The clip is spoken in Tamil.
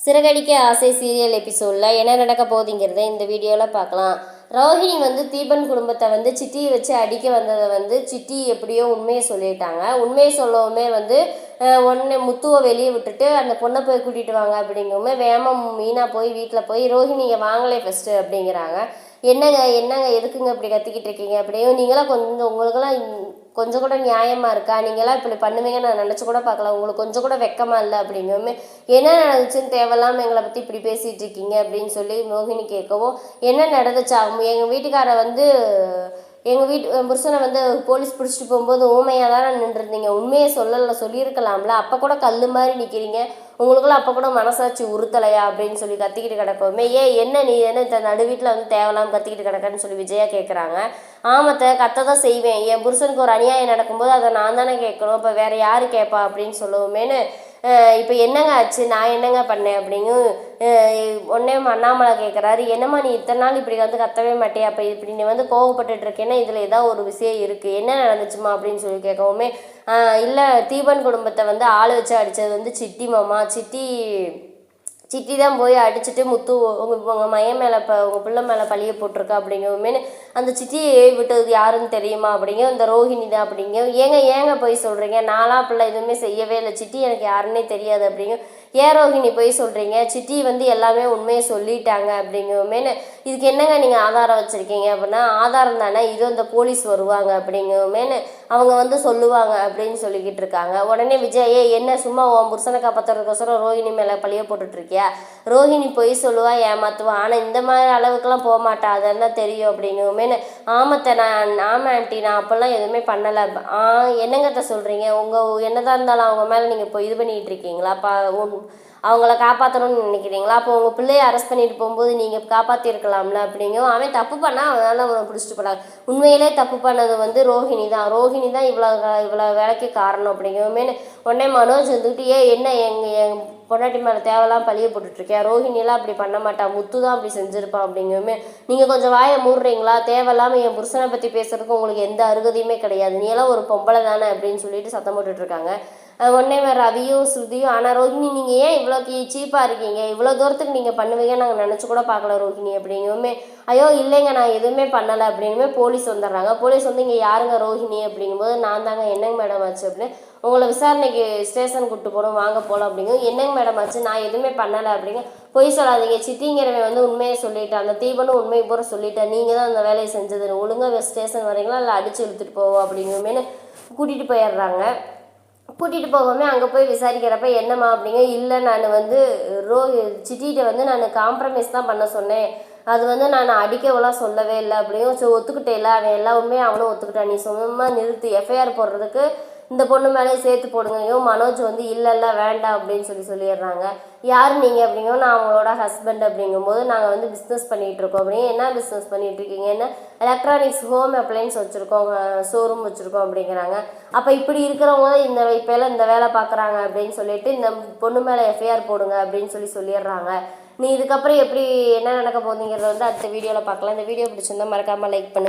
சிறகடிக்க ஆசை சீரியல் எபிசோடில் என்ன நடக்க போகுதுங்கிறத இந்த வீடியோவில் பார்க்கலாம். ரோஹிணி தீபன் குடும்பத்தை சிட்டியை வச்சு அடிக்க வந்ததை சிட்டி எப்படியோ உண்மையை சொல்லிட்டாங்க. உண்மையை சொல்லவுமே ஒன்று முத்துவை வெளியே விட்டுட்டு அந்த பொண்ணை போய் கூட்டிகிட்டு வாங்க அப்படிங்கவுமே வேமம் மீனா போய் வீட்டில் போய் ரோஹிணியை வாங்கலே ஃபஸ்ட்டு அப்படிங்கிறாங்க. என்னங்க என்னங்க எதுக்குங்க இப்படி கத்திக்கிட்டு இருக்கீங்க அப்படியும் நீங்களாம் உங்களுக்கெல்லாம் கொஞ்சம் கூட நியாயமாக இருக்கா? நீங்களாம் இப்படி பண்ணுவீங்கன்னு நான் நினச்சி கூட பார்க்கல. உங்களுக்கு கொஞ்சம் கூட வெக்கமாக இல்லை அப்படிங்குமே என்ன நடந்துச்சுன்னு தேவையில்லாமல் எங்களை பற்றி இப்படி பேசிகிட்டு இருக்கீங்க அப்படின்னு சொல்லி ரோஹிணி கேட்கவும் என்ன நடந்துச்சா எங்கள் வீட்டுக்காரை எங்கள் புருஷனை போலீஸ் பிடிச்சிட்டு போகும்போது ஊமையாக தானே நின்றுருந்தீங்க. உண்மையை சொல்லியிருக்கலாம்ல. அப்போ கூட கல் மாதிரி நிற்கிறீங்க. உங்களுக்குலாம் அப்போ கூட மனசாட்சி உறுத்தலையா அப்படின்னு சொல்லி கத்திக்கிட்டு கிடக்கவுமே என்ன நீ என்ன நடு வீட்டில் தேவையில்லாமல் கத்திக்கிட்டு கிடக்கன்னு சொல்லி விஜயா கேட்குறாங்க. ஆமத்தை கத்த தான் செய்வேன். என் புருஷனுக்கு ஒரு அநியாயம் நடக்கும்போது அதை நான் தானே கேட்கணும். இப்போ வேறு யார் கேட்பா அப்படின்னு சொல்லுவோமேனு இப்போ என்னங்க ஆச்சு, நான் என்னங்க பண்ணேன் அப்படிங்க உடனே அண்ணாமலை கேட்குறாரு. என்னம்மா நீ இத்தனை நாள் இப்படி கத்தவே மாட்டேன், அப்போ இப்படி நீ கோவப்பட்டுட்டு இருக்கேன்னா இதில் ஏதாவது ஒரு விஷயம் இருக்குது, என்ன நடந்துச்சுமா அப்படின்னு சொல்லி கேட்கவுமே இல்லை தீபன் குடும்பத்தை ஆள் வச்சு அடித்தது சிட்டி மாமா, சிட்டி தான் போய் அடிச்சுட்டு முத்து உங்கள் மையம் மேலே உங்கள் பிள்ளை மேலே பழிய போட்டிருக்கா அப்படிங்கவுமே அந்த சிட்டியை விட்டது யாருன்னு தெரியுமா அப்படிங்க இந்த ரோஹிணி தான் அப்படிங்க. ஏங்க போய் சொல்கிறீங்க, நான்லாம் பிள்ளை எதுவுமே செய்யவே இல்லை, சிட்டி எனக்கு யாருன்னே தெரியாது அப்படிங்க. ஏன் ரோஹிணி போய் சொல்கிறீங்க, சிட்டி எல்லாமே உண்மையை சொல்லிட்டாங்க அப்படிங்கவுமே இதுக்கு என்னங்க நீங்கள் ஆதாரம் வச்சுருக்கீங்க அப்படின்னா ஆதாரம் தானே இது இந்த போலீஸ் வருவாங்க அப்படிங்கவுமே அவங்க சொல்லுவாங்க அப்படின்னு சொல்லிக்கிட்டு இருக்காங்க. உடனே விஜய் என்ன சும்மா உன் புருஷனை காப்பாற்றுறதுக்கோசரம் ரோஹிணி மேலே பழிய போட்டுட்ருக்கியா, ரோஹிணி போய் சொல்லுவா ஏமாத்துவா, ஆனால் இந்த மாதிரி அளவுக்குலாம் போக மாட்டா அதெல்லாம் தெரியும் அப்படிங்கவுமே ஆமத்தை ஆமாம் ஆண்டி நான் அப்போல்லாம் எதுவுமே பண்ணலை. என்னங்கத்த சொல்கிறீங்க, என்னதான் இருந்தாலும் அவங்க மேலே நீங்கள் இப்போ இது பண்ணிகிட்டு இருக்கீங்களா, அவங்கள காப்பாற்றணும்னு நினைக்கிறீங்களா, அப்போ உங்கள் பிள்ளையை அரெஸ்ட் பண்ணிட்டு போகும்போது நீங்கள் காப்பாற்றிருக்கலாம்ல அப்படிங்க. அவன் தப்பு பண்ணால் அதனால் அவனை பிடிச்சிட்டு போனாங்க. உண்மையிலே தப்பு பண்ணது ரோஹிணி தான் இவ்வளோ வேலைக்கு காரணம் அப்படிங்கவுமே உடனே மனோஜ் என்ன என் பொண்டாட்டி மேலே தேவையெல்லாம் பழிய போட்டுட்ருக்கேன், ரோஹிணியெல்லாம் அப்படி பண்ண மாட்டா, முத்து தான் அப்படி செஞ்சுருப்பான் அப்படிங்கவுமே நீங்கள் கொஞ்சம் வாயை மூடுறீங்களா, தேவையில்லாமல் என் புருஷனை பற்றி பேசுறதுக்கு உங்களுக்கு எந்த அருகதையுமே கிடையாது, நீ எல்லாம் ஒரு பொம்பளை தானே அப்படின்னு சொல்லிட்டு சத்தம் போட்டுட்ருக்காங்க. உடனே ரவியும் ஸ்ருதியும் ஆனால் ரோஹிணி நீங்கள் ஏன் இவ்வளோ சீப்பாக இருக்கீங்க, இவ்வளோ தூரத்துக்கு நீங்கள் பண்ணுவீங்க நாங்கள் நினச்சி கூட பார்க்கல ரோஹிணி அப்படிங்குமே ஐயோ இல்லைங்க நான் எதுவுமே பண்ணலை அப்படிங்குமே போலீஸ் வந்துடுறாங்க. போலீஸ் இங்கே யாருங்க ரோஹிணி அப்படிங்கும்போது நான் தாங்க என்னங்க மேடம் ஆச்சு அப்படின்னு உங்களை விசாரணைக்கு ஸ்டேஷன் கூப்பிட்டு போகணும் வாங்க போகலாம் அப்படிங்கும். என்னங்க மேடம் ஆச்சு, நான் எதுவுமே பண்ணலை அப்படிங்க. பொய் சொல்லாதீங்க, சித்திங்கிறவன் உண்மையை சொல்லிட்டேன், அந்த தீபனும் உண்மையை பூரா சொல்லிட்டேன், நீங்கள் தான் அந்த வேலையை செஞ்சது, ஒழுங்காக ஸ்டேஷன் வரீங்களா இல்லை அடித்து இழுத்துட்டு போவோம் அப்படிங்குமேனு கூட்டிகிட்டு போயிடுறாங்க. கூட்டிகிட்டு போகாமே அங்கே போய் விசாரிக்கிறப்ப என்னம்மா அப்படிங்க இல்லை நான் சிட்டிகிட்ட நான் காம்ப்ரமைஸ் தான் பண்ண சொன்னேன், அது நான் அடிக்கவெல்லாம் சொல்லவே இல்லை அப்படியும் ஒத்துக்கிட்டேல, அவன் எல்லா உண்மையும் அவனும் ஒத்துக்கிட்டான், நீ சும்மா நிறுத்து, எஃப்ஐஆர் போடுறதுக்கு இந்த பொண்ணு மேலே சேர்த்து போடுங்க. மனோஜ் இல்லை வேண்டாம் அப்படின்னு சொல்லிடுறாங்க. யார் நீங்கள் அப்படிங்க, நான் அவங்களோட ஹஸ்பண்ட் அப்படிங்கும்போது நாங்கள் பிஸ்னஸ் பண்ணிகிட்ருக்கோம் அப்படிங்க. என்ன பிஸ்னஸ் பண்ணிகிட்ருக்கீங்க, என்ன எலக்ட்ரானிக்ஸ் ஹோம் அப்ளையன்ஸ் வச்சுருக்கோம், ஷோரூம் வச்சுருக்கோம் அப்படிங்கிறாங்க. அப்போ இப்படி இருக்கிறவங்க தான் இப்போலாம் இந்த வேலை பார்க்குறாங்க அப்படின்னு சொல்லிட்டு இந்த பொண்ணு மேலே எஃப்ஐஆர் போடுங்க அப்படின்னு சொல்லிடுறாங்க. நீ இதுக்கப்புறம் எப்படி என்ன நடக்க போகுதுங்கிறத அடுத்த வீடியோவில் பார்க்கலாம். இந்த வீடியோ பிடிச்சிருந்தா மறக்காமல் லைக் பண்ணுங்கள்.